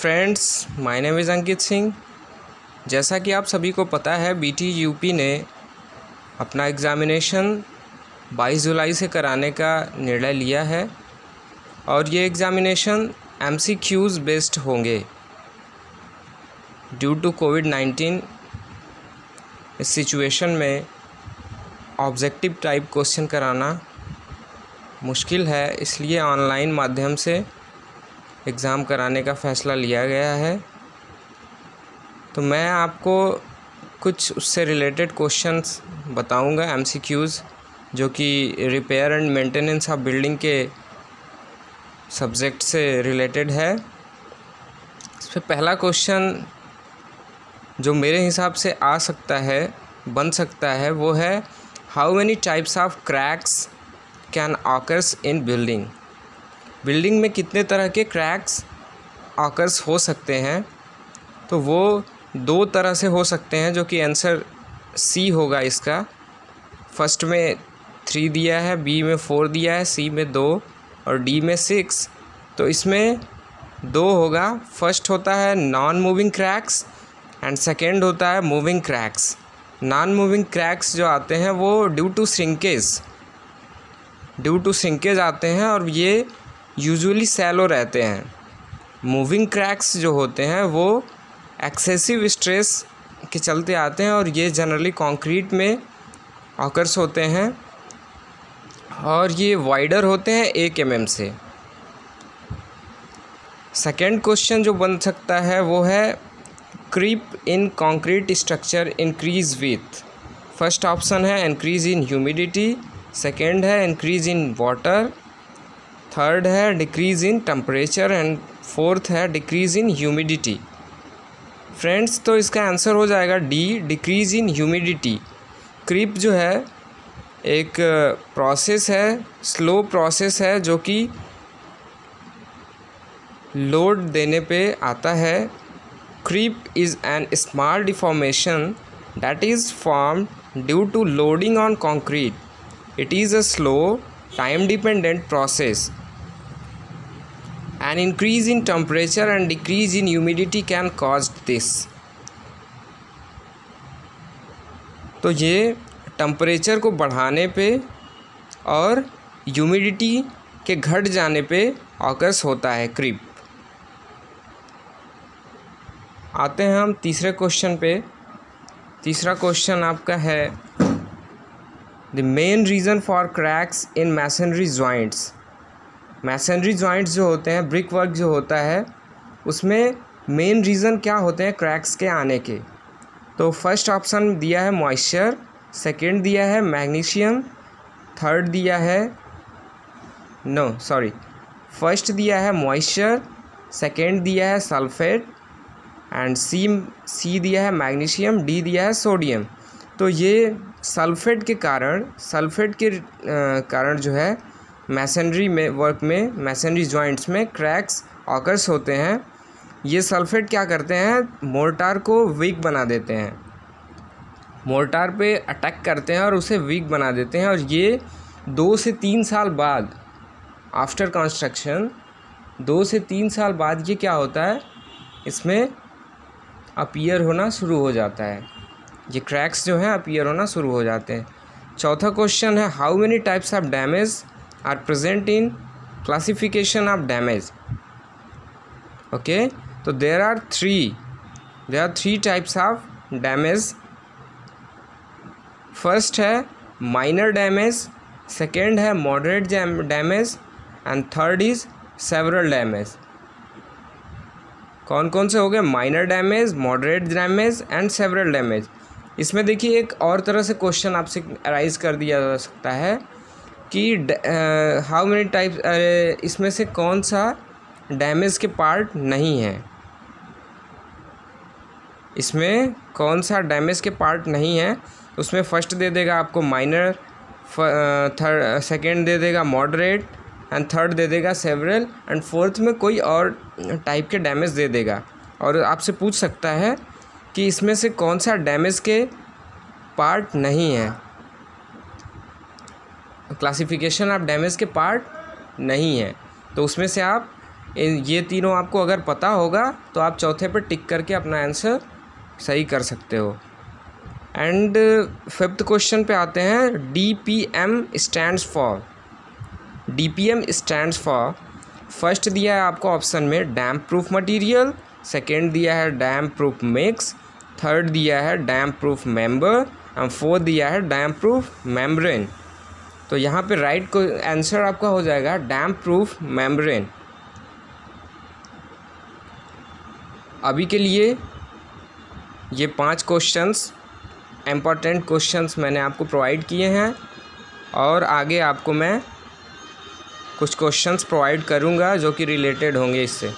Friends, my name is Ankit Singh. जैसा कि आप सभी को पता है, बीटी यूपी ने अपना एग्ज़ामिनेशन 22 जुलाई से कराने का निर्णय लिया है और ये एग्ज़ामिनेशन एमसीक्यूज़ बेस्ड होंगे। ड्यू टू कोविड-19 इस सिचुएशन में ऑब्जेक्टिव टाइप क्वेश्चन कराना मुश्किल है, इसलिए ऑनलाइन माध्यम से एग्ज़ाम कराने का फ़ैसला लिया गया है। तो मैं आपको कुछ उससे रिलेटेड क्वेश्चंस बताऊंगा, एमसीक्यूज़, जो कि repair and maintenance of building के सब्जेक्ट से रिलेटेड है। इस पर पहला क्वेश्चन जो मेरे हिसाब से आ सकता है, बन सकता है, वो है how many types of cracks can occurs in building. Building में कितने तरह के क्रैक्स ऑकर्स हो सकते हैं। तो वो दो तरह से हो सकते हैं, जो कि आंसर सी होगा इसका। फर्स्ट में 3 दिया है, बी में 4 दिया है, सी में 2 और डी में 6। तो इसमें 2 होगा। फर्स्ट होता है non moving cracks and second होता है moving cracks. Non moving cracks जो आते हैं वो ड्यू टू श्रिंकेज आते हैं और ये यूजुअली सैलो रहते हैं। मूविंग क्रैक्स जो होते हैं वो एक्सेसिव स्ट्रेस के चलते आते हैं और ये जनरली कंक्रीट में ऑकर्स होते हैं और ये वाइडर होते हैं 1 mm से। सेकेंड क्वेश्चन जो बन सकता है वो है creep in concrete structure increase with. First option है इंक्रीज इन ह्यूमिडिटी, सेकेंड है इंक्रीज इन वाटर, थर्ड है decrease in temperature and fourth है डिक्रीज़ इन ह्यूमिडिटी। फ्रेंड्स, तो इसका आंसर हो जाएगा D, decrease in humidity. Creep जो है एक प्रोसेस है, स्लो प्रोसेस है, जो कि लोड देने पे आता है। Creep is an small deformation that is formed due to loading on concrete. It is a slow time dependent process. An increase in temperature and decrease in humidity can cause this. तो ये temperature को बढ़ाने पे और humidity के घट जाने पे ऑकर्स होता है क्रीप। आते हैं हम तीसरे क्वेश्चन पे। तीसरा क्वेश्चन आपका है the main reason for cracks in masonry joints. Masonry joints जो होते हैं, ब्रिक वर्क जो होता है, उसमें मेन रीज़न क्या होते हैं क्रैक्स के आने के। तो फर्स्ट ऑप्शन दिया है मॉइस्चर, सेकंड दिया है मैग्नीशियम, थर्ड दिया है फर्स्ट दिया है मॉइस्चर, सेकंड दिया है सल्फेट एंड सी दिया है मैग्नीशियम, डी दिया है सोडियम। तो ये सल्फेट के कारण जो है मैसनरी में वर्क में, मैसनरी जॉइंट्स में क्रैक्स ऑकर्स होते हैं। ये सल्फेट क्या करते हैं, मोर्टार को वीक बना देते हैं, मोर्टार पे अटैक करते हैं और उसे वीक बना देते हैं। और ये 2 से 3 साल बाद, आफ्टर कंस्ट्रक्शन 2 से 3 साल बाद ये क्या होता है, इसमें अपीयर होना शुरू हो जाता है। ये क्रैक्स जो हैं अपीयर होना शुरू हो जाते हैं। चौथा क्वेश्चन है how many types of damage are present in classification of damage. Okay, तो there are three types of damage. First है माइनर डैमेज, सेकेंड है moderate damage and third is several damage. कौन कौन से हो गए, minor damage, moderate damage and several damage. इसमें देखिए एक और तरह से क्वेश्चन आपसे अराइज कर दिया जा सकता है कि हाउ मेनी टाइप्स, इसमें से कौन सा डैमेज के पार्ट नहीं है, इसमें कौन सा डैमेज के पार्ट नहीं है। उसमें फर्स्ट दे देगा आपको माइनर, सेकेंड दे देगा मॉडरेट एंड थर्ड दे देगा सेवरल एंड फोर्थ में कोई और टाइप के डैमेज दे देगा। और आपसे पूछ सकता है कि इसमें से कौन सा डैमेज के पार्ट नहीं है, क्लासिफिकेशन ऑफ डैमेज के पार्ट नहीं है। तो उसमें से आप ये तीनों आपको अगर पता होगा तो आप चौथे पर टिक करके अपना आंसर सही कर सकते हो। एंड फिफ्थ क्वेश्चन पे आते हैं। DPM stands for, DPM stands for, first दिया है आपको ऑप्शन में डैम्प प्रूफ मटेरियल, सेकेंड दिया है डैम्प प्रूफ मिक्स, थर्ड दिया है डैम्प प्रूफ मेंबर एंड फोर्थ दिया है डैम्प प्रूफ मेम्ब्रेन। तो यहाँ पे राइट को आंसर आपका हो जाएगा डैम्प प्रूफ मेम्ब्रेन। अभी के लिए ये 5 क्वेश्चंस इम्पॉर्टेंट क्वेश्चंस मैंने आपको प्रोवाइड किए हैं और आगे आपको मैं कुछ क्वेश्चंस प्रोवाइड करूँगा जो कि रिलेटेड होंगे इससे।